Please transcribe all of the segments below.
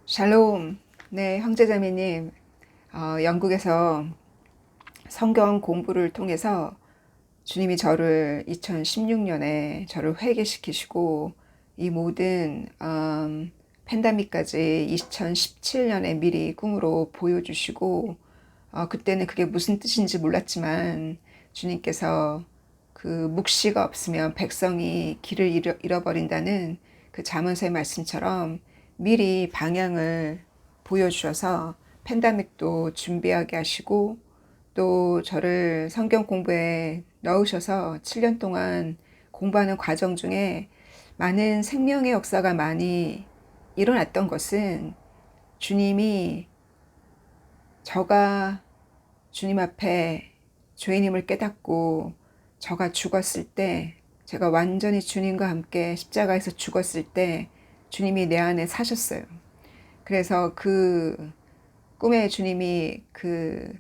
샬롬. 네, 형제자매님. 영국에서 성경 공부를 통해서 주님이 저를 2016년에 저를 회개시키시고 이 모든 팬데믹까지 2017년에 미리 꿈으로 보여주시고 그때는 그게 무슨 뜻인지 몰랐지만 주님께서 그 묵시가 없으면 백성이 길을 잃어버린다는 그 잠언서의 말씀처럼 미리 방향을 보여주셔서 팬데믹도 준비하게 하시고 또 저를 성경 공부에 넣으셔서 7년 동안 공부하는 과정 중에 많은 생명의 역사가 많이 일어났던 것은 주님이 저가 주님 앞에 죄인임을 깨닫고 저가 죽었을 때, 제가 완전히 주님과 함께 십자가에서 죽었을 때 주님이 내 안에 사셨어요. 그래서 그 꿈에 주님이 그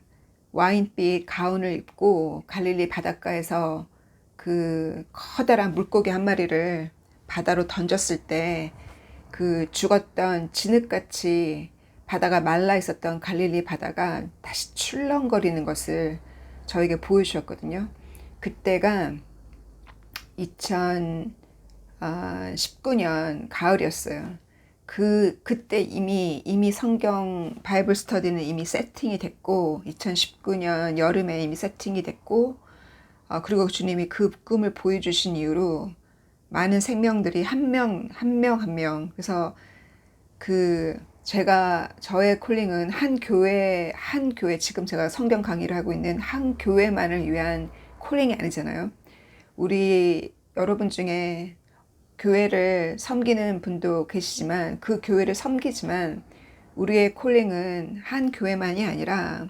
와인빛 가운을 입고 갈릴리 바닷가에서 그 커다란 물고기 한 마리를 바다로 던졌을 때 그 죽었던 진흙같이 바다가 말라 있었던 갈릴리 바다가 다시 출렁거리는 것을 저에게 보여주셨거든요. 그때가 2019년 가을이었어요. 그때 이미 성경 바이블 스터디는 이미 세팅이 됐고, 2019년 여름에 이미 세팅이 됐고, 그리고 주님이 그 꿈을 보여주신 이후로 많은 생명들이 한 명, 그래서 저의 콜링은 한 교회, 지금 제가 성경 강의를 하고 있는 한 교회만을 위한 콜링이 아니잖아요. 우리 여러분 중에 교회를 섬기는 분도 계시지만 그 교회를 섬기지만 우리의 콜링은 한 교회만이 아니라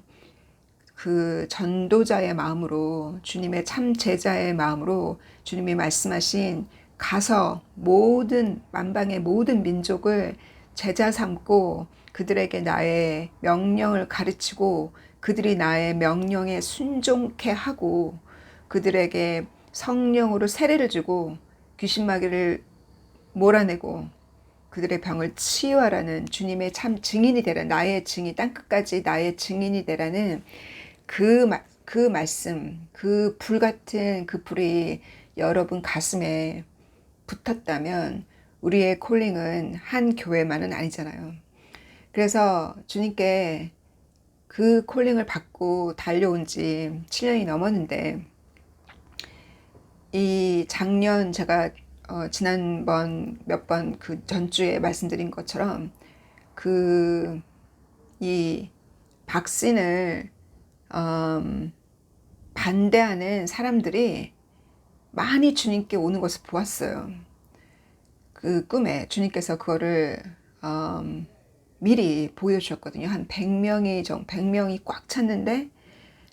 그 전도자의 마음으로, 주님의 참 제자의 마음으로 주님이 말씀하신 가서 모든 만방의 모든 민족을 제자 삼고 그들에게 나의 명령을 가르치고 그들이 나의 명령에 순종케 하고 그들에게 성령으로 세례를 주고 귀신마귀를 몰아내고 그들의 병을 치유하라는, 주님의 참 증인이 되라, 나의 증인, 땅끝까지 나의 증인이 되라는 그 말씀, 그 불같은 그 불이 여러분 가슴에 붙었다면 우리의 콜링은 한 교회만은 아니잖아요. 그래서 주님께 그 콜링을 받고 달려온 지 7년이 넘었는데, 이 작년 제가 지난번 몇 번 그 전주에 말씀드린 것처럼 이 박신을 반대하는 사람들이 많이 주님께 오는 것을 보았어요. 그 꿈에 주님께서 그거를 미리 보여주셨거든요. 한 100명이 꽉 찼는데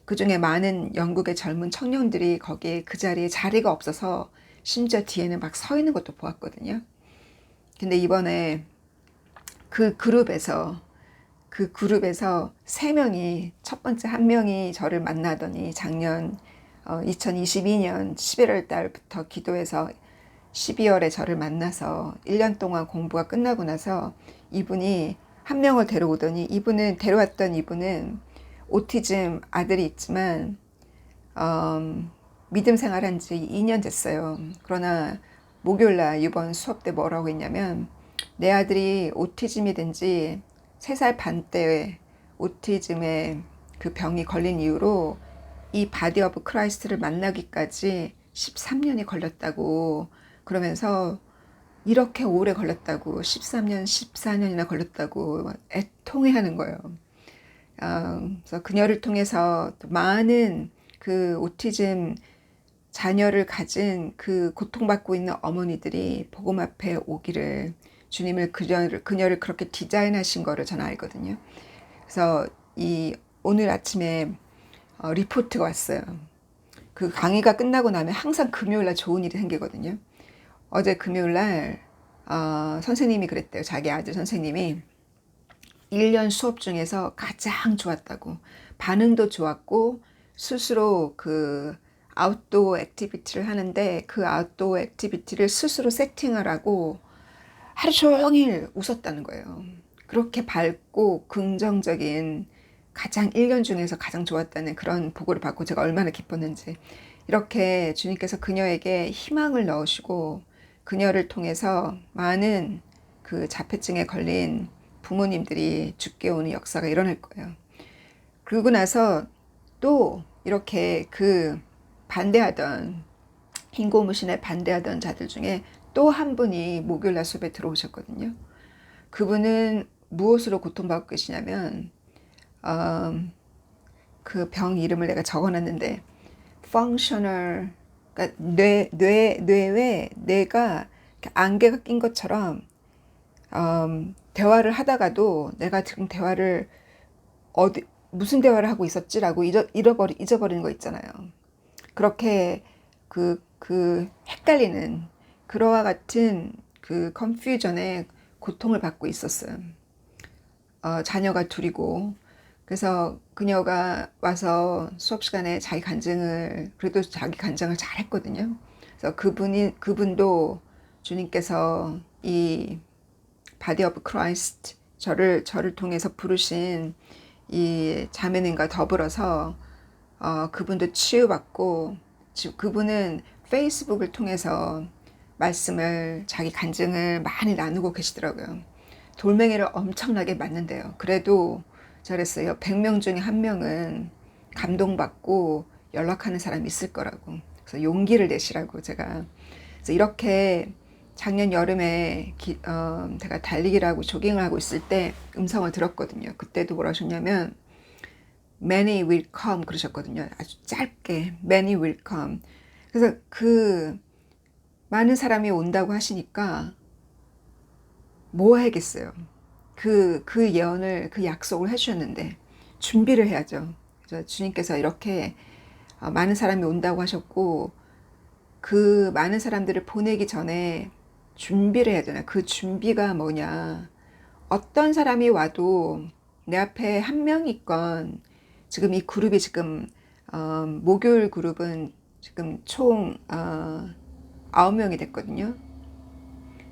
그 중에 많은 영국의 젊은 청년들이 거기에 그 자리에 자리가 없어서 심지어 뒤에는 막 서 있는 것도 보았거든요. 근데 이번에 그 그룹에서 3명이, 첫 번째 한 명이 저를 만나더니 작년 2022년 11월 달부터 기도해서 12월에 저를 만나서 1년 동안 공부가 끝나고 나서 이분이 한 명을 데려오더니, 데려왔던 이분은 오티즘 아들이 있지만 믿음 생활한 지 2년 됐어요. 그러나 목요일날 이번 수업 때 뭐라고 했냐면, 내 아들이 오티즘이 된 지 3살 반 때 오티즘의 그 병이 걸린 이후로 이 바디 오브 크라이스트를 만나기까지 13년이 걸렸다고, 그러면서 이렇게 오래 걸렸다고, 13년, 14년이나 걸렸다고 애통해하는 거예요. 그래서 그녀를 통해서 많은 그 오티즘 자녀를 가진 그 고통받고 있는 어머니들이 복음 앞에 오기를, 주님을 그녀를 그렇게 디자인하신 거를 저는 알거든요. 그래서 오늘 아침에 리포트가 왔어요. 그 강의가 끝나고 나면 항상 금요일날 좋은 일이 생기거든요. 어제 금요일날 선생님이 그랬대요. 자기 아들 선생님이 1년 수업 중에서 가장 좋았다고, 반응도 좋았고 스스로 그 아웃도어 액티비티를 하는데 그 아웃도어 액티비티를 스스로 세팅을 하고 하루 종일 웃었다는 거예요. 그렇게 밝고 긍정적인 가장 1년 중에서 가장 좋았다는 그런 보고를 받고 제가 얼마나 기뻤는지. 이렇게 주님께서 그녀에게 희망을 넣으시고 그녀를 통해서 많은 그 자폐증에 걸린 부모님들이 죽게 오는 역사가 일어날 거예요. 그러고 나서 또 이렇게 그 반대하던 흰 고무신에 반대하던 자들 중에 또 한 분이 목요일날 수업에 들어오셨거든요. 그분은 무엇으로 고통받고 계시냐면 그 병 이름을 내가 적어놨는데 functional, 그러니까 뇌에 뇌가 안개가 낀 것처럼 대화를 하다가도 내가 지금 대화를 무슨 대화를 하고 있었지라고 잊어버리는 거 있잖아요. 그렇게 헷갈리는 그러와 같은 그 컨퓨전에 고통을 받고 있었어요. 자녀가 둘이고. 그래서 그녀가 와서 수업 시간에 그래도 자기 간증을 잘 했거든요. 그래서 그분도 주님께서 이 바디 오브 크라이스트, 저를 통해서 부르신 이 자매님과 더불어서 그분도 치유받고, 그분은 페이스북을 통해서 자기 간증을 많이 나누고 계시더라고요. 돌멩이를 엄청나게 맞는데요. 그래도 저랬어요. 100명 중에 1명은 감동받고 연락하는 사람이 있을 거라고. 그래서 용기를 내시라고 제가. 그래서 이렇게 작년 여름에 제가 달리기를 하고 조깅을 하고 있을 때 음성을 들었거든요. 그때도 뭐라 하셨냐면 Many will come 그러셨거든요. 아주 짧게 Many will come. 그래서 그 많은 사람이 온다고 하시니까 뭐 해야겠어요. 그 예언을, 그 약속을 해주셨는데 준비를 해야죠. 그래서 주님께서 이렇게 많은 사람이 온다고 하셨고 그 많은 사람들을 보내기 전에 준비를 해야 되나. 그 준비가 뭐냐. 어떤 사람이 와도 내 앞에 한 명 있건, 지금 이 그룹이 지금 목요일 그룹은 지금 총 9명이 됐거든요.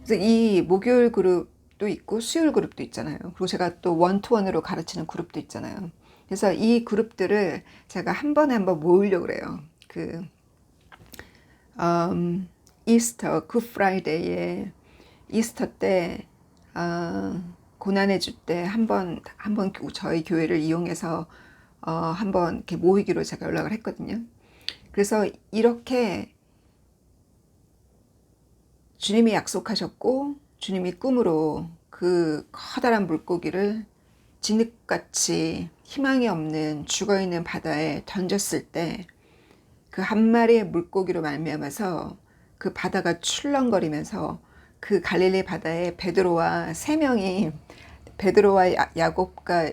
그래서 이 목요일 그룹도 있고 수요일 그룹도 있잖아요. 그리고 제가 또 원투원으로 가르치는 그룹도 있잖아요. 그래서 이 그룹들을 제가 한 번에 한번 모으려고 그래요. 이스터, 굿 프라이데이에 이스터 때 고난의 주 때 한번 저희 교회를 이용해서 한번 이렇게 모이기로 제가 연락을 했거든요. 그래서 이렇게 주님이 약속하셨고 주님이 꿈으로 그 커다란 물고기를 진흙같이 희망이 없는 죽어있는 바다에 던졌을 때 그 한 마리의 물고기로 말미암아서 그 바다가 출렁거리면서 그 갈릴리 바다에 베드로와 야곱과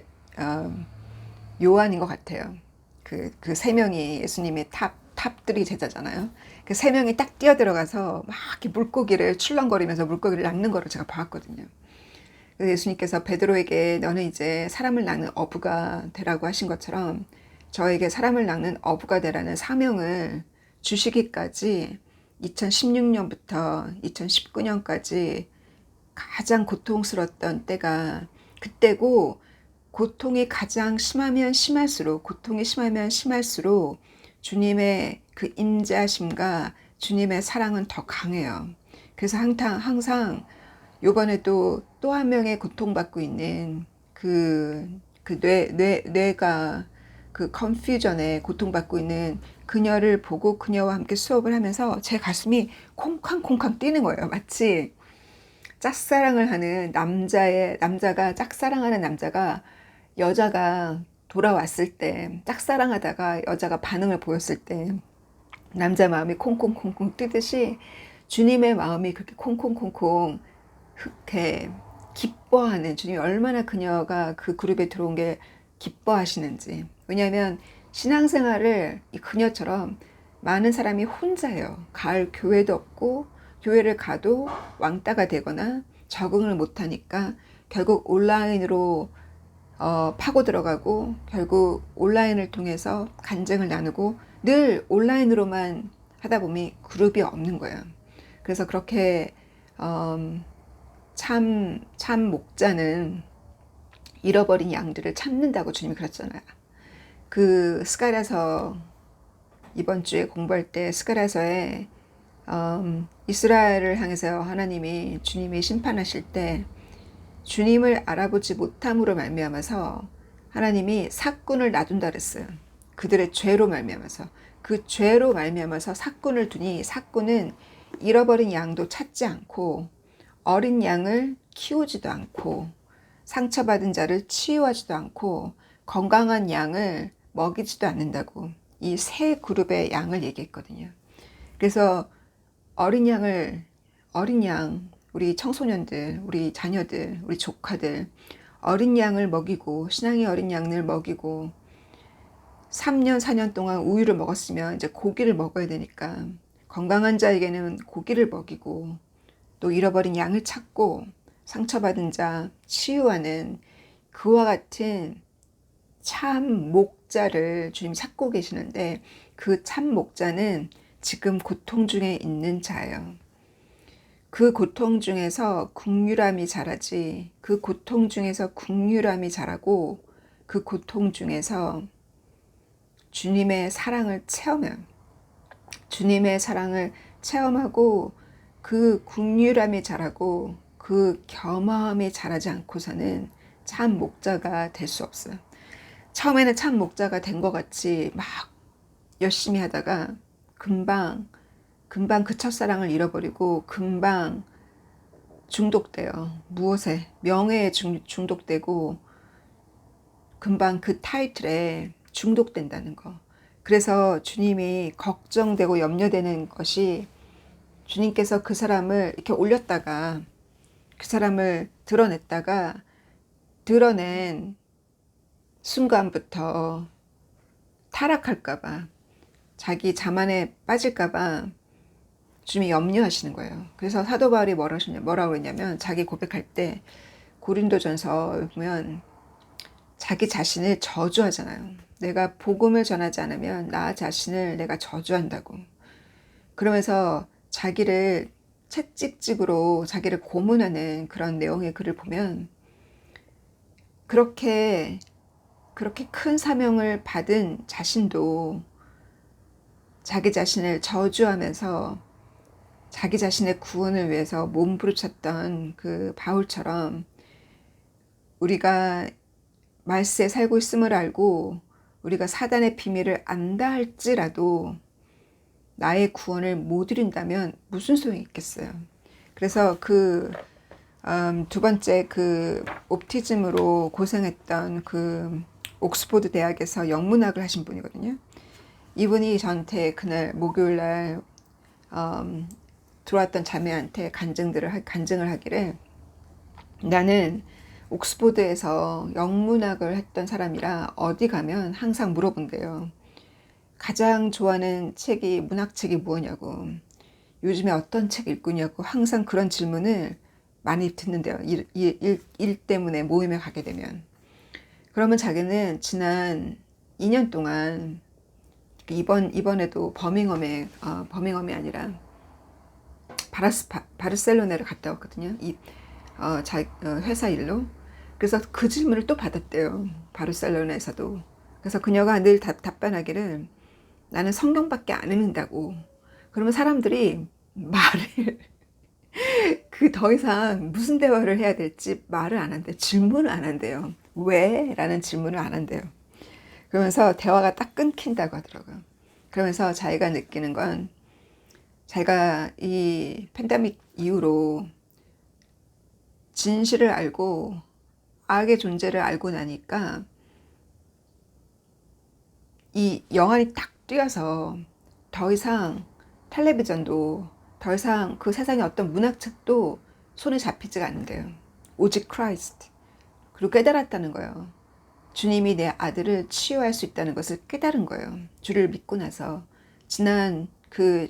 요한인 것 같아요. 그 세 명이 예수님의 탑들이 제자잖아요. 그 세 명이 딱 뛰어들어가서 막 이렇게 물고기를 출렁거리면서 물고기를 낚는 거를 제가 봤거든요. 그래서 예수님께서 베드로에게 너는 이제 사람을 낚는 어부가 되라고 하신 것처럼 저에게 사람을 낚는 어부가 되라는 사명을 주시기까지 2016년부터 2019년까지 가장 고통스러웠던 때가 그때고, 고통이 심하면 심할수록 주님의 그 인자심과 주님의 사랑은 더 강해요. 그래서 항상 요번에도 또 한 명의 고통받고 있는 뇌가 그 컨퓨전에 고통받고 있는 그녀를 보고 그녀와 함께 수업을 하면서 제 가슴이 콩쾅콩쾅 뛰는 거예요. 마치 짝사랑하는 남자가 여자가 돌아왔을 때, 짝사랑하다가 여자가 반응을 보였을 때 남자 마음이 콩콩콩콩 뛰듯이 주님의 마음이 그렇게 콩콩콩콩 이렇게 기뻐하는, 주님이 얼마나 그녀가 그 그룹에 들어온 게 기뻐하시는지. 왜냐하면 신앙생활을 이 그녀처럼 많은 사람이 혼자예요. 갈 교회도 없고 교회를 가도 왕따가 되거나 적응을 못하니까 결국 온라인으로 파고 들어가고 결국 온라인을 통해서 간증을 나누고 늘 온라인으로만 하다 보면 그룹이 없는 거예요. 그래서 그렇게 참 목자는 잃어버린 양들을 찾는다고 주님이 그랬잖아요. 그 스가랴서 이번 주에 공부할 때 스가랴서에 이스라엘을 향해서 하나님이 주님이 심판하실 때 주님을 알아보지 못함으로 말미암아서 하나님이 삭군을 놔둔다 그랬어요. 그들의 죄로 말미암아서. 그 죄로 말미암아서 삭군을 두니 삭군은 잃어버린 양도 찾지 않고 어린 양을 키우지도 않고 상처받은 자를 치유하지도 않고 건강한 양을 먹이지도 않는다고 이 세 그룹의 양을 얘기했거든요. 그래서 어린 양, 우리 청소년들, 우리 자녀들, 우리 조카들, 어린 양을 먹이고, 신앙의 어린 양을 먹이고, 3년, 4년 동안 우유를 먹었으면 이제 고기를 먹어야 되니까, 건강한 자에게는 고기를 먹이고, 또 잃어버린 양을 찾고, 상처받은 자 치유하는 그와 같은 참 목자를 주님 찾고 계시는데, 그 참 목자는 지금 고통 중에 있는 자예요. 그 고통 중에서 긍휼함이 자라지, 그 고통 중에서 긍휼함이 자라고, 그 고통 중에서 주님의 사랑을 주님의 사랑을 체험하고, 그 긍휼함이 자라고, 그 겸허함이 자라지 않고서는 참 목자가 될 수 없어요. 처음에는 참 목자가 된 것 같이 막 열심히 하다가 금방 그 첫사랑을 잃어버리고 금방 중독돼요. 무엇에? 명예에 중독되고 금방 그 타이틀에 중독된다는 거. 그래서 주님이 걱정되고 염려되는 것이 주님께서 그 사람을 이렇게 올렸다가 그 사람을 드러냈다가 드러낸 순간부터 타락할까봐 자기 자만에 빠질까봐 주님이 염려하시는 거예요. 그래서 사도 바울이 뭐라고 했냐면 자기 고백할 때 고린도전서 보면 자기 자신을 저주하잖아요. 내가 복음을 전하지 않으면 나 자신을 내가 저주한다고. 그러면서 자기를 채찍질으로 자기를 고문하는 그런 내용의 글을 보면 그렇게 큰 사명을 받은 자신도 자기 자신을 저주하면서 자기 자신의 구원을 위해서 몸부림쳤던 그 바울처럼 우리가 말세에 살고 있음을 알고 우리가 사단의 비밀을 안다 할지라도 나의 구원을 못 이룬다면 무슨 소용이 있겠어요. 그래서 두 번째 그 오티즘으로 고생했던 그 옥스포드 대학에서 영문학을 하신 분이거든요. 이분이 저한테 그날 목요일날 들어왔던 자매한테 간증을 하기를 나는 옥스포드에서 영문학을 했던 사람이라 어디 가면 항상 물어본대요. 가장 좋아하는 책이 문학책이 뭐냐고, 요즘에 어떤 책 읽고 있냐고 항상 그런 질문을 많이 듣는데요. 일 때문에 모임에 가게 되면. 그러면 자기는 지난 2년 동안 이번에도 버밍엄이 아니라 바르셀로나를 갔다 왔거든요. 회사 일로. 그래서 그 질문을 또 받았대요. 바르셀로나에서도. 그래서 그녀가 늘 답변하기를 나는 성경밖에 안 읽는다고. 그러면 사람들이 말을 더 이상 무슨 대화를 해야 될지 말을 안 한대요. 질문을 안 한대요. 왜? 라는 질문을 안 한대요. 그러면서 대화가 딱 끊긴다고 하더라고요. 그러면서 자기가 느끼는 건 자기가 이 팬데믹 이후로 진실을 알고 악의 존재를 알고 나니까 이 영안이 딱 뛰어서 더 이상 텔레비전도 더 이상 그 세상의 어떤 문학책도 손에 잡히지가 않는데요. 오직 크라이스트. 그리고 깨달았다는 거예요. 주님이 내 아들을 치유할 수 있다는 것을 깨달은 거예요. 주를 믿고 나서 지난 그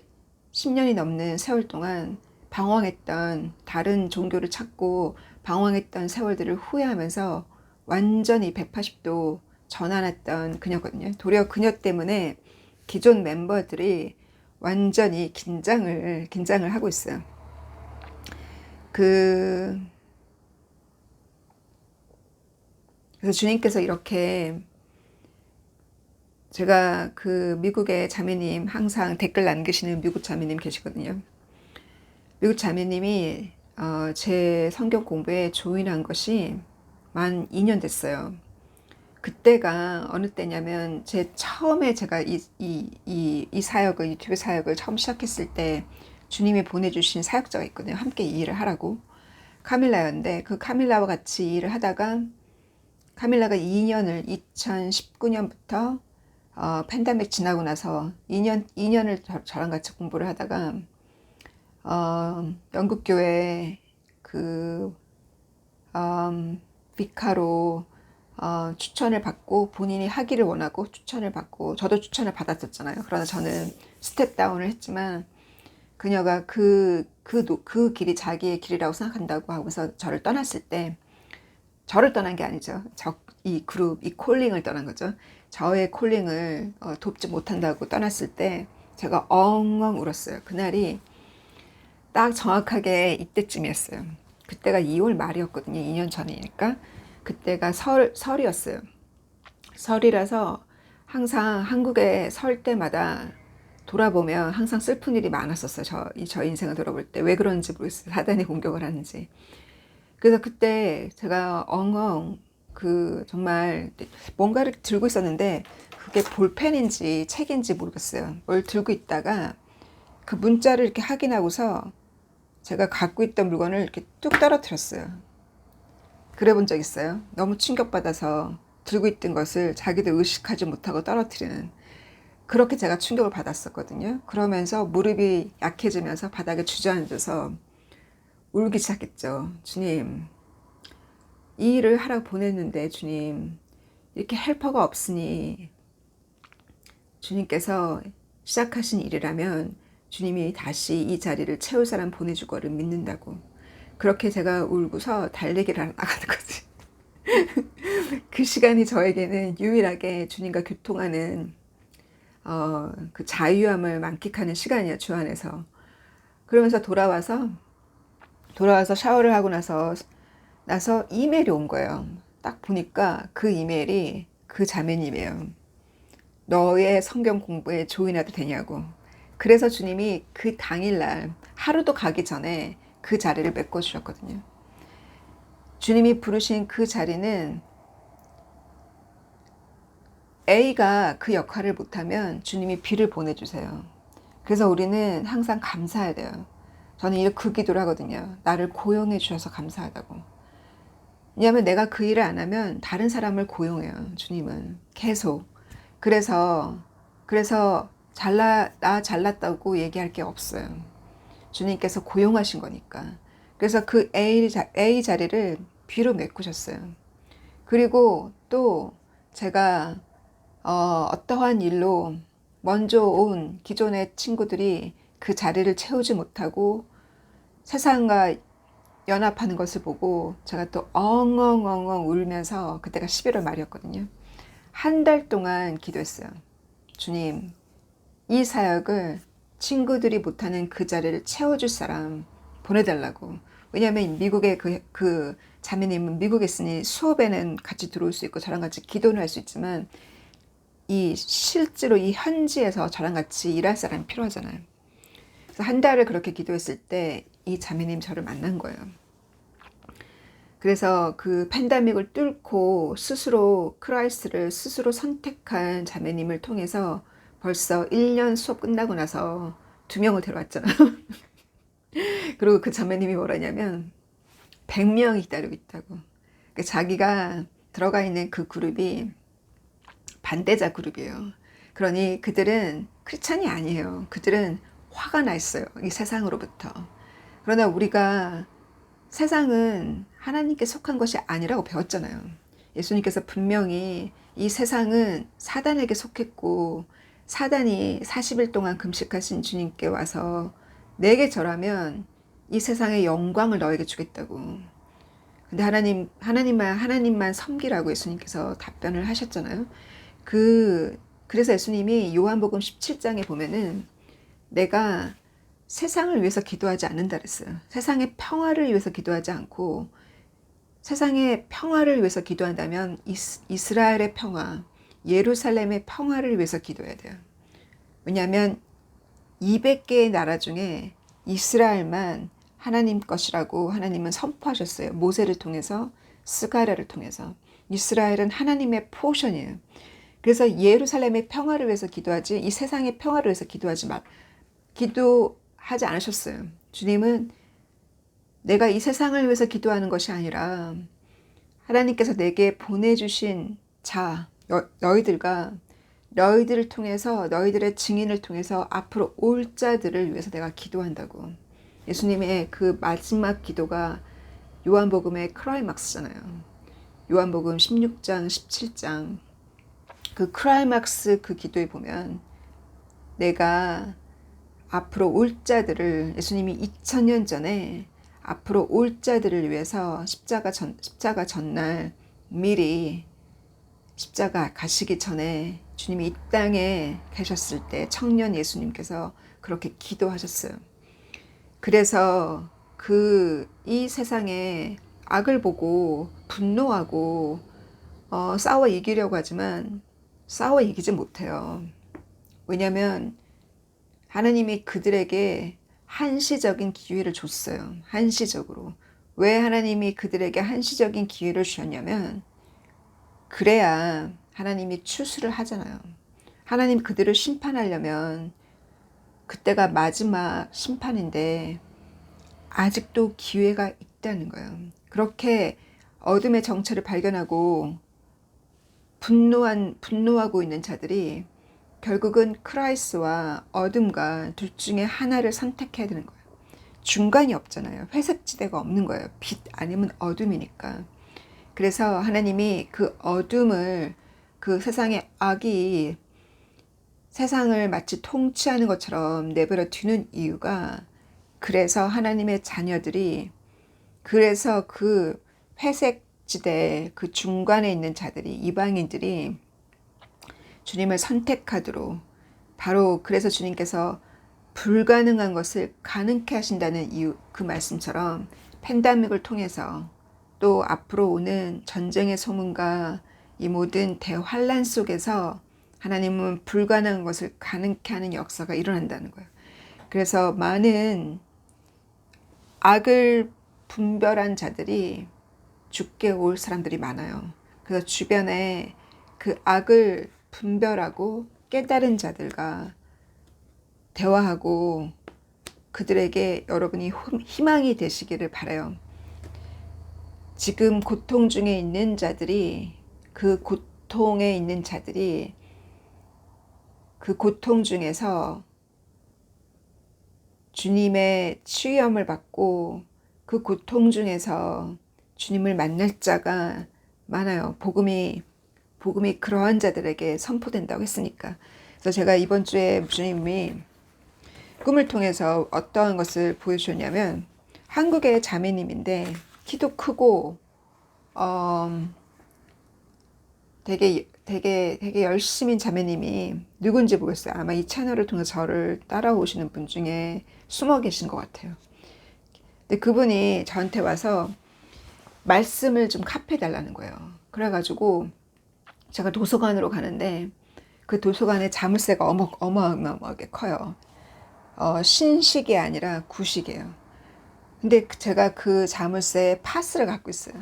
10년이 넘는 세월 동안 방황했던 다른 종교를 찾고 방황했던 세월들을 후회하면서 완전히 180도 전환했던 그녀거든요. 도리어 그녀 때문에 기존 멤버들이 완전히 긴장을 하고 있어요. 그래서 주님께서 이렇게 제가 그 미국의 자매님 항상 댓글 남기시는 미국 자매님 계시거든요. 미국 자매님이 제 성경 공부에 조인한 것이 만 2년 됐어요. 그때가 어느 때냐면 제 처음에 제가 이 사역을 유튜브 사역을 처음 시작했을 때 주님이 보내주신 사역자가 있거든요. 함께 이 일을 하라고. 카밀라였는데 그 카밀라와 같이 일을 하다가 카밀라가 2019년부터 팬데믹 지나고 나서 2년을 저랑 같이 공부를 하다가 영국 교회 그 비카로 추천을 받고 본인이 하기를 원하고 추천을 받고 저도 추천을 받았었잖아요. 그러나 저는 스텝 다운을 했지만 그녀가 그 길이 자기의 길이라고 생각한다고 하고서 저를 떠났을 때 저를 떠난 게 아니죠. 이 그룹, 이 콜링을 떠난 거죠. 저의 콜링을 돕지 못한다고 떠났을 때 제가 엉엉 울었어요. 그날이 딱 정확하게 이때쯤이었어요. 그때가 2월 말이었거든요. 2년 전이니까. 그때가 설이었어요. 설이라서 항상 한국에 설 때마다 돌아보면 항상 슬픈 일이 많았었어요. 저 인생을 돌아볼 때. 왜 그런지 모르겠어요. 사단이 공격을 하는지. 그래서 그때 제가 엉엉 정말 뭔가를 들고 있었는데 그게 볼펜인지 책인지 모르겠어요. 뭘 들고 있다가 그 문자를 이렇게 확인하고서 제가 갖고 있던 물건을 이렇게 뚝 떨어뜨렸어요. 그래 본 적 있어요? 너무 충격받아서 들고 있던 것을 자기도 의식하지 못하고 떨어뜨리는 그렇게 제가 충격을 받았었거든요. 그러면서 무릎이 약해지면서 바닥에 주저앉아서 울기 시작했죠. 주님, 이 일을 하라고 보냈는데 주님, 이렇게 헬퍼가 없으니 주님께서 시작하신 일이라면 주님이 다시 이 자리를 채울 사람 보내줄 거를 믿는다고. 그렇게 제가 울고서 달리기를 나가는 거지. 그 시간이 저에게는 유일하게 주님과 교통하는 그 자유함을 만끽하는 시간이야, 주 안에서. 그러면서 돌아와서 샤워를 하고 나서 이메일이 온 거예요. 딱 보니까 그 이메일이 그 자매님이에요. 너의 성경 공부에 조인해도 되냐고. 그래서 주님이 그 당일날 하루도 가기 전에 그 자리를 메꿔주셨거든요. 주님이 부르신 그 자리는 A가 그 역할을 못하면 주님이 B를 보내주세요. 그래서 우리는 항상 감사해야 돼요. 저는 이렇게 그 기도를 하거든요. 나를 고용해 주셔서 감사하다고. 왜냐하면 내가 그 일을 안 하면 다른 사람을 고용해요. 주님은 계속. 그래서 나 잘났다고 얘기할 게 없어요. 주님께서 고용하신 거니까. 그래서 그 A 자리를 B로 메꾸셨어요. 그리고 또 제가 어떠한 일로 먼저 온 기존의 친구들이 그 자리를 채우지 못하고 세상과 연합하는 것을 보고 제가 또 엉엉엉엉 울면서 그때가 11월 말이었거든요. 한 달 동안 기도했어요. 주님, 이 사역을 친구들이 못하는 그 자리를 채워줄 사람 보내달라고. 왜냐하면 미국의 그 자매님은 미국에 있으니 수업에는 같이 들어올 수 있고 저랑 같이 기도를 할 수 있지만 실제로 이 현지에서 저랑 같이 일할 사람이 필요하잖아요. 그래서 한 달을 그렇게 기도했을 때 이 자매님 저를 만난 거예요. 그래서 그 팬데믹을 뚫고 스스로 크라이스트를 스스로 선택한 자매님을 통해서 벌써 1년 수업 끝나고 나서 2명을 데려왔잖아요. 그리고 그 자매님이 뭐라냐면 100명이 기다리고 있다고. 그러니까 자기가 들어가 있는 그 그룹이 반대자 그룹이에요. 그러니 그들은 크리스찬이 아니에요. 그들은 화가 나 있어요. 이 세상으로부터. 그러나 우리가 세상은 하나님께 속한 것이 아니라고 배웠잖아요. 예수님께서 분명히 이 세상은 사단에게 속했고 사단이 40일 동안 금식하신 주님께 와서 내게 절하면 이 세상의 영광을 너에게 주겠다고. 근데 하나님만 섬기라고 예수님께서 답변을 하셨잖아요. 그래서 예수님이 요한복음 17장에 보면은 내가 세상을 위해서 기도하지 않는다 그랬어요. 세상의 평화를 위해서 기도하지 않고 세상의 평화를 위해서 기도한다면 이스라엘의 평화, 예루살렘의 평화를 위해서 기도해야 돼요. 왜냐하면 200개의 나라 중에 이스라엘만 하나님 것이라고 하나님은 선포하셨어요. 모세를 통해서, 스가랴를 통해서. 이스라엘은 하나님의 포션이에요. 그래서 예루살렘의 평화를 위해서 기도하지, 이 세상의 평화를 위해서 기도하지 않으셨어요. 주님은 내가 이 세상을 위해서 기도하는 것이 아니라 하나님께서 내게 보내주신 너희들을 통해서, 너희들의 증인을 통해서 앞으로 올 자들을 위해서 내가 기도한다고. 예수님의 그 마지막 기도가 요한복음의 크라이막스잖아요. 요한복음 16장, 17장. 그 크라이막스 그 기도에 보면 내가 앞으로 올 자들을, 예수님이 2000년 전에 앞으로 올 자들을 위해서 십자가 전날 미리 십자가 가시기 전에 주님이 이 땅에 계셨을 때 청년 예수님께서 그렇게 기도하셨어요. 그래서 이 세상에 악을 보고 분노하고 싸워 이기려고 하지만 싸워 이기지 못해요. 왜냐하면 하나님이 그들에게 한시적인 기회를 줬어요. 한시적으로. 왜 하나님이 그들에게 한시적인 기회를 주셨냐면 그래야 하나님이 추수를 하잖아요. 하나님 그들을 심판하려면 그때가 마지막 심판인데 아직도 기회가 있다는 거예요. 그렇게 어둠의 정체를 발견하고 분노하고 있는 자들이 결국은 크라이스와 어둠과 둘 중에 하나를 선택해야 되는 거예요. 중간이 없잖아요. 회색지대가 없는 거예요. 빛 아니면 어둠이니까. 그래서 하나님이 그 어둠을, 그 세상의 악이 세상을 마치 통치하는 것처럼 내버려 두는 이유가, 그래서 하나님의 자녀들이, 그래서 그 회색지대 그 중간에 있는 자들이, 이방인들이 주님을 선택하도록, 바로 그래서 주님께서 불가능한 것을 가능케 하신다는 이유, 그 말씀처럼 팬데믹을 통해서 또 앞으로 오는 전쟁의 소문과 이 모든 대환란 속에서 하나님은 불가능한 것을 가능케 하는 역사가 일어난다는 거예요. 그래서 많은 악을 분별한 자들이 죽게 올 사람들이 많아요. 그래서 주변에 그 악을 분별하고 깨달은 자들과 대화하고 그들에게 여러분이 희망이 되시기를 바라요. 지금 고통 중에 있는 자들이, 그 고통에 있는 자들이 그 고통 중에서 주님의 치유함을 받고 그 고통 중에서 주님을 만날 자가 많아요. 복음이 그러한 자들에게 선포된다고 했으니까. 그래서 제가 이번 주에 주님이 꿈을 통해서 어떠한 것을 보여주셨냐면, 한국의 자매님인데 키도 크고 되게 열심인 자매님이 누군지 모르겠어요. 아마 이 채널을 통해서 저를 따라오시는 분 중에 숨어 계신 것 같아요. 근데 그분이 저한테 와서 말씀을 좀 카피해달라는 거예요. 그래가지고 제가 도서관으로 가는데 그 도서관에 자물쇠가 어마어마하게 커요. 신식이 아니라 구식이에요. 근데 제가 그 자물쇠에 파스를 갖고 있어요.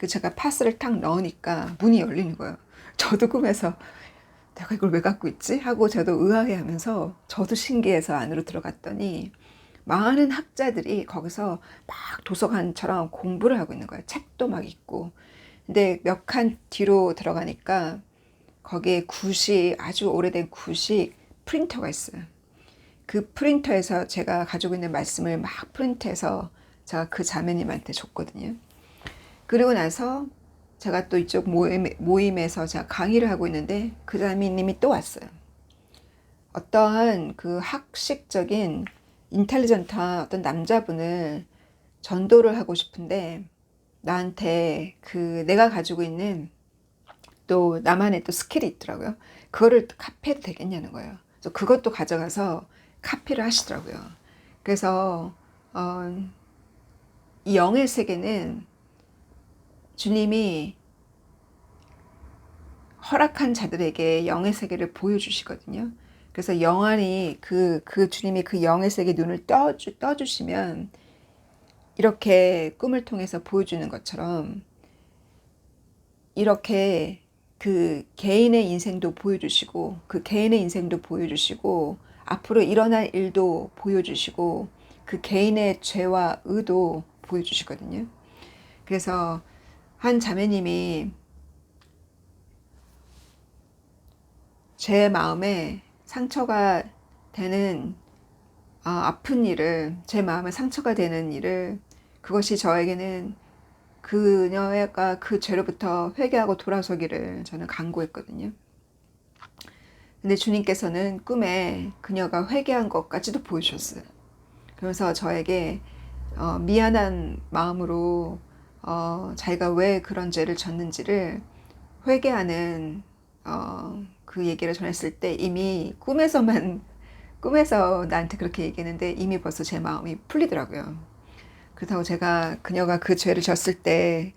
제가 파스를 탁 넣으니까 문이 열리는 거예요. 저도 꿈에서 내가 이걸 왜 갖고 있지? 하고 저도 의아해하면서 저도 신기해서 안으로 들어갔더니 많은 학자들이 거기서 막 도서관처럼 공부를 하고 있는 거예요. 책도 막 있고. 근데 몇 칸 뒤로 들어가니까 거기에 아주 오래된 구식 프린터가 있어요. 그 프린터에서 제가 가지고 있는 말씀을 막 프린트해서 제가 그 자매님한테 줬거든요. 그리고 나서 제가 또 이쪽 모임에서 제가 강의를 하고 있는데 그 자매님이 또 왔어요. 어떠한 그 학식적인 인텔리전트한 어떤 남자분을 전도를 하고 싶은데 나한테 내가 가지고 있는 또 나만의 또 스킬이 있더라고요. 그거를 카피해도 되겠냐는 거예요. 그래서 그것도 가져가서 카피를 하시더라고요. 그래서 이 영의 세계는 주님이 허락한 자들에게 영의 세계를 보여주시거든요. 그래서 영안이 그 주님이 그 영의 세계 눈을 떠주시면 이렇게 꿈을 통해서 보여주는 것처럼 이렇게 그 개인의 인생도 보여주시고 그 개인의 인생도 보여주시고 앞으로 일어날 일도 보여주시고 그 개인의 죄와 의도 보여주시거든요. 그래서 한 자매님이 제 마음에 상처가 되는 아픈 일을, 제 마음에 상처가 되는 일을, 그것이 저에게는 그녀가 그 죄로부터 회개하고 돌아서기를 저는 간구했거든요. 근데 주님께서는 꿈에 그녀가 회개한 것까지도 보여주셨어요. 그래서 저에게 미안한 마음으로 자기가 왜 그런 죄를 졌는지를 회개하는 그 얘기를 전했을 때 이미 꿈에서 나한테 그렇게 얘기했는데 이미 벌써 제 마음이 풀리더라고요. 그렇다고 제가 그녀가 그 죄를 졌을 때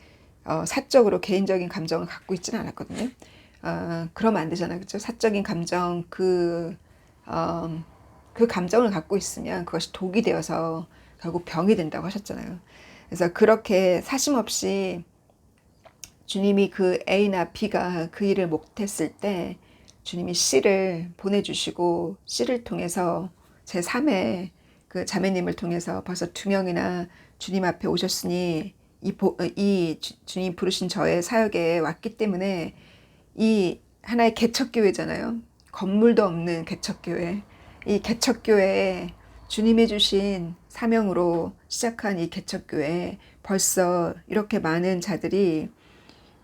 사적으로 개인적인 감정을 갖고 있지는 않았거든요. 그러면 안 되잖아요. 그렇죠? 사적인 감정, 그 감정을 갖고 있으면 그것이 독이 되어서 결국 병이 된다고 하셨잖아요. 그래서 그렇게 사심없이 주님이 그 A나 B가 그 일을 못했을 때 주님이 C를 보내주시고 C를 통해서 제3의 그 자매님을 통해서 벌써 2명이나 주님 앞에 오셨으니 이 주님 부르신 저의 사역에 왔기 때문에 이 하나의 개척교회잖아요. 건물도 없는 개척교회. 이 개척교회에 주님이 주신 사명으로 시작한 이 개척교회에 벌써 이렇게 많은 자들이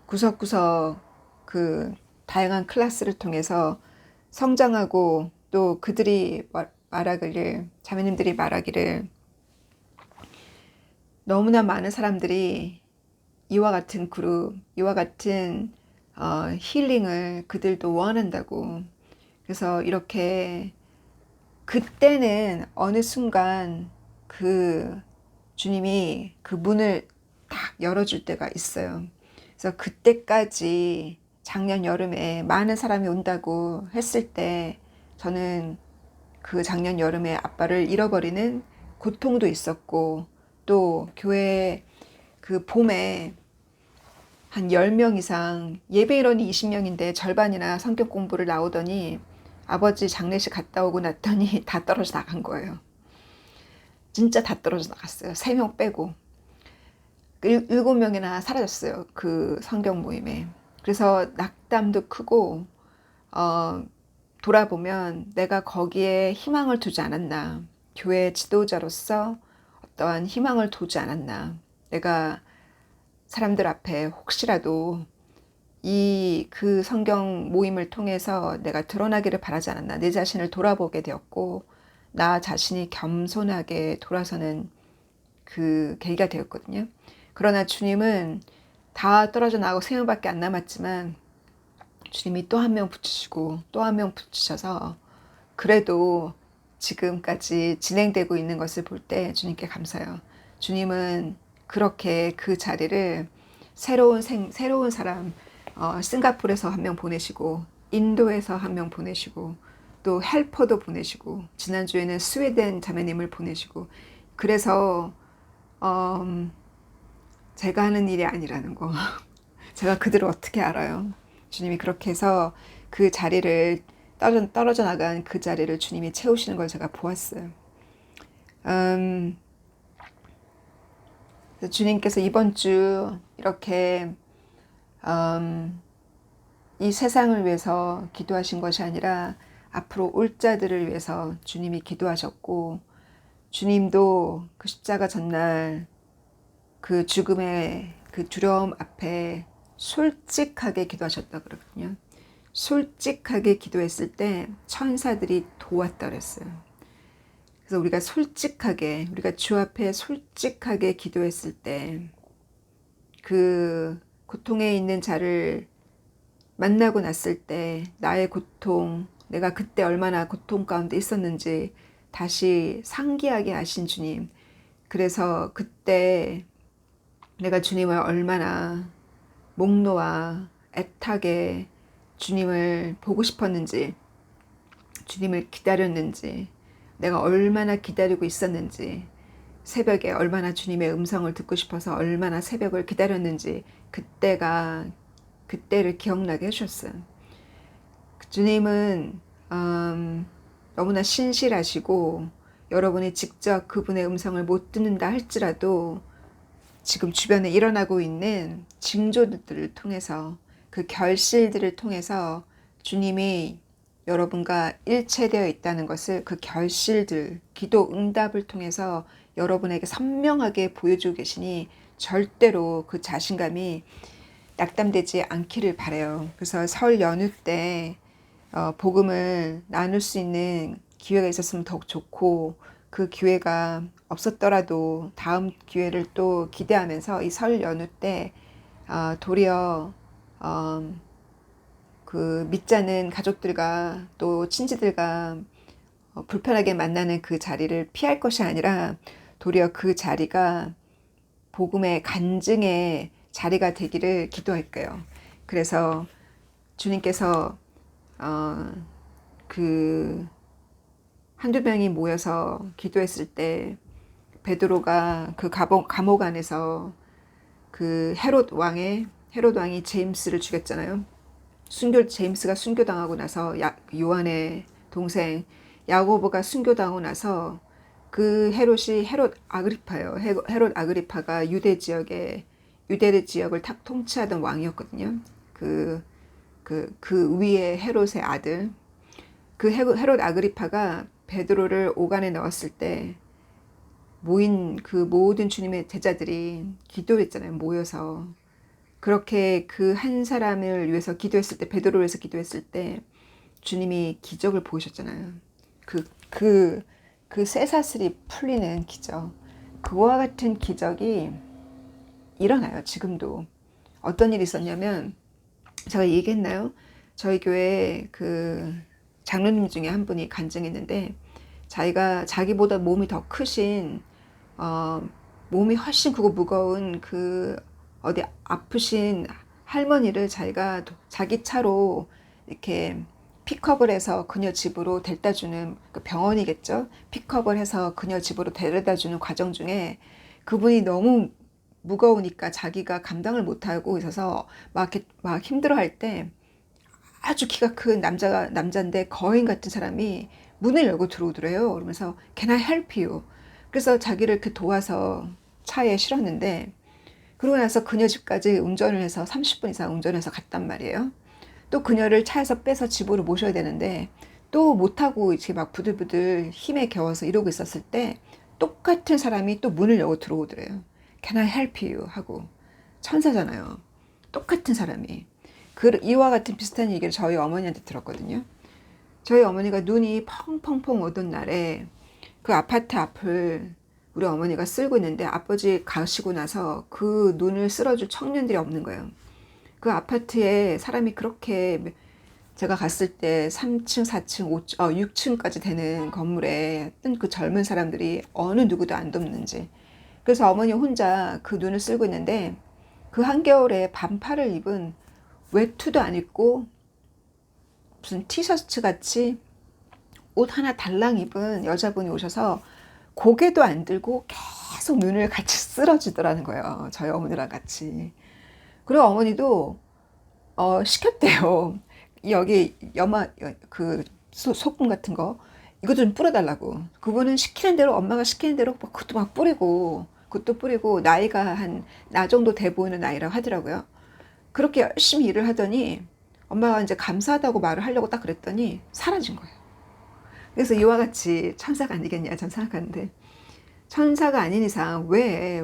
구석구석 그 다양한 클래스를 통해서 성장하고 또 그들이 말하기를, 자매님들이 말하기를 너무나 많은 사람들이 이와 같은 그룹, 이와 같은 힐링을 그들도 원한다고. 그래서 이렇게 그때는 어느 순간 그 주님이 그 문을 딱 열어줄 때가 있어요. 그래서 그때까지 작년 여름에 많은 사람이 온다고 했을 때 저는 그 작년 여름에 아빠를 잃어버리는 고통도 있었고 또 교회 그 봄에 한 10명 이상 예배 인원이 20명인데 절반이나 성경 공부를 나오더니 아버지 장례식 갔다 오고 났더니 다 떨어져 나간 거예요. 진짜 다 떨어져 나갔어요. 3명 빼고. 7명이나 사라졌어요. 그 성경 모임에. 그래서 낙담도 크고 돌아보면 내가 거기에 희망을 두지 않았나. 교회 지도자로서 어떠한 희망을 두지 않았나. 내가 사람들 앞에 혹시라도 그 성경 모임을 통해서 내가 드러나기를 바라지 않았나. 내 자신을 돌아보게 되었고 나 자신이 겸손하게 돌아서는 그 계기가 되었거든요. 그러나 주님은 다 떨어져 나가고 3명밖에 안 남았지만 주님이 또 한 명 붙이시고 또 한 명 붙이셔서 그래도 지금까지 진행되고 있는 것을 볼 때 주님께 감사해요. 주님은 그렇게 그 자리를 새로운 사람 싱가포르에서 한 명 보내시고 인도에서 한 명 보내시고 또 헬퍼도 보내시고 지난주에는 스웨덴 자매님을 보내시고 그래서 제가 하는 일이 아니라는 거 제가 그들을 어떻게 알아요. 주님이 그렇게 해서 그 자리를 떨어져 나간 그 자리를 주님이 채우시는 걸 제가 보았어요. 주님께서 이번 주 이렇게 이 세상을 위해서 기도하신 것이 아니라 앞으로 올 자들을 위해서 주님이 기도하셨고 주님도 그 십자가 전날 그 죽음의 그 두려움 앞에 솔직하게 기도하셨다 그러거든요. 솔직하게 기도했을 때 천사들이 도왔다 그랬어요. 그래서 우리가 주 앞에 솔직하게 기도했을 때 그 고통에 있는 자를 만나고 났을 때 나의 고통, 내가 그때 얼마나 고통 가운데 있었는지 다시 상기하게 하신 주님. 그래서 그때 내가 주님을 얼마나 목 놓아 애타게 주님을 보고 싶었는지, 주님을 기다렸는지, 내가 얼마나 기다리고 있었는지, 새벽에 얼마나 주님의 음성을 듣고 싶어서 얼마나 새벽을 기다렸는지 그때를 기억나게 해주셨어요. 주님은 너무나 신실하시고 여러분이 직접 그분의 음성을 못 듣는다 할지라도 지금 주변에 일어나고 있는 징조들을 통해서 그 결실들을 통해서 주님이 여러분과 일체되어 있다는 것을 그 결실들, 기도 응답을 통해서 여러분에게 선명하게 보여주고 계시니 절대로 그 자신감이 낙담되지 않기를 바라요. 그래서 설 연휴 때 복음을 나눌 수 있는 기회가 있었으면 더욱 좋고, 그 기회가 없었더라도 다음 기회를 또 기대하면서 이 설 연휴 때 도리어 그 믿지 않는 가족들과 또 친지들과 불편하게 만나는 그 자리를 피할 것이 아니라 도리어 그 자리가 복음의 간증의 자리가 되기를 기도할게요. 그래서 주님께서 그 한두 명이 모여서 기도했을 때 베드로가 그 감옥 안에서 그 헤롯 왕이 제임스를 죽였잖아요. 제임스가 순교당하고 나서 요한의 동생 야고보가 순교당하고 나서 그 헤롯이 헤롯 아그리파예요. 헤롯 아그리파가 유대 지역을 탁 통치하던 왕이었거든요. 그 위에 헤롯의 아들. 그 헤롯 아그리파가 베드로를 오간에 넣었을 때 모인 그 모든 주님의 제자들이 기도했잖아요. 모여서. 그렇게 그 한 사람을 위해서 기도했을 때, 베드로를 위해서 기도했을 때 주님이 기적을 보이셨잖아요. 그 쇠사슬이 풀리는 기적. 그와 같은 기적이 일어나요. 지금도. 어떤 일이 있었냐면, 제가 얘기했나요? 저희 교회 그 장로님 중에 한 분이 간증했는데, 자기보다 몸이 더 크신 몸이 훨씬 크고 무거운 그 어디 아프신 할머니를 자기 차로 이렇게 픽업을 해서 그녀 집으로 데려다주는, 그 병원이겠죠. 픽업을 해서 그녀 집으로 데려다주는 과정 중에 그분이 너무 무거우니까 자기가 감당을 못하고 있어서 막 힘들어할 때 아주 키가 큰 남자인데 거인 같은 사람이 문을 열고 들어오더래요. 그러면서 Can I help you? 그래서 자기를 이렇게 도와서 차에 실었는데, 그러고 나서 그녀 집까지 운전을 해서 30분 이상 운전해서 갔단 말이에요. 또 그녀를 차에서 빼서 집으로 모셔야 되는데 또 못하고 이렇게 막 부들부들 힘에 겨워서 이러고 있었을 때 똑같은 사람이 또 문을 열고 들어오더래요. Can I help you? 하고. 천사잖아요. 똑같은 사람이. 이와 같은 비슷한 얘기를 저희 어머니한테 들었거든요. 저희 어머니가 눈이 펑펑펑 오던 날에 그 아파트 앞을 우리 어머니가 쓸고 있는데 아버지 가시고 나서 그 눈을 쓸어줄 청년들이 없는 거예요. 그 아파트에 사람이 그렇게, 제가 갔을 때 3층, 4층, 6층까지 되는 건물에 그 젊은 사람들이 어느 누구도 안 돕는지. 그래서 어머니 혼자 그 눈을 쓸고 있는데 그 한겨울에 반팔을 입은, 외투도 안 입고 무슨 티셔츠 같이 옷 하나 달랑 입은 여자분이 오셔서 고개도 안 들고 계속 눈을 같이 쓸어주더라는 거예요. 저희 어머니랑 같이. 그리고 어머니도 시켰대요. 여기 그 소금 같은 거 이거 좀 뿌려달라고. 그분은 시키는 대로, 엄마가 시키는 대로 그것도 막 뿌리고, 나이가 나 정도 돼 보이는 나이라고 하더라고요. 그렇게 열심히 일을 하더니 엄마가 이제 감사하다고 말을 하려고 딱 그랬더니 사라진 거예요. 그래서 이와 같이 천사가 아니겠냐 전 생각하는데, 천사가 아닌 이상 왜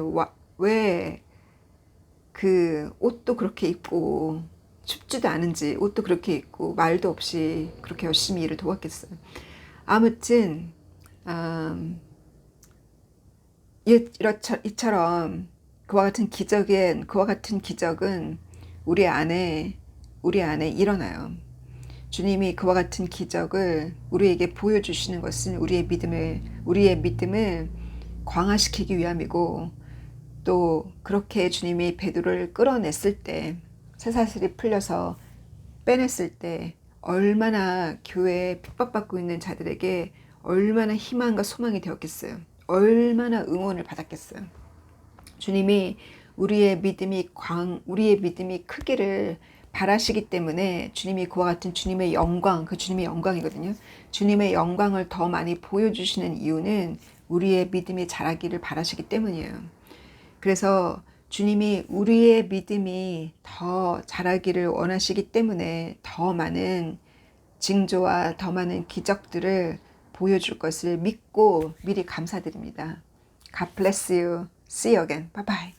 그 옷도 그렇게 입고 춥지도 않은지 옷도 그렇게 입고 말도 없이 그렇게 열심히 일을 도왔겠어요. 아무튼 이처럼 그와 같은 기적은 우리 안에 일어나요. 주님이 그와 같은 기적을 우리에게 보여주시는 것은 우리의 믿음을 강화시키기 위함이고, 또 그렇게 주님이 베드로를 끌어냈을 때 쇠사슬이 풀려서 빼냈을 때 얼마나 교회에 핍박받고 있는 자들에게 얼마나 희망과 소망이 되었겠어요. 얼마나 응원을 받았겠어요. 주님이 우리의 믿음이 크기를 바라시기 때문에 주님이 그와 같은 주님의 영광, 그 주님의 영광이거든요. 주님의 영광을 더 많이 보여주시는 이유는 우리의 믿음이 자라기를 바라시기 때문이에요. 그래서 주님이 우리의 믿음이 더 자라기를 원하시기 때문에 더 많은 징조와 더 많은 기적들을 보여줄 것을 믿고 미리 감사드립니다. God bless you. See you again. Bye bye.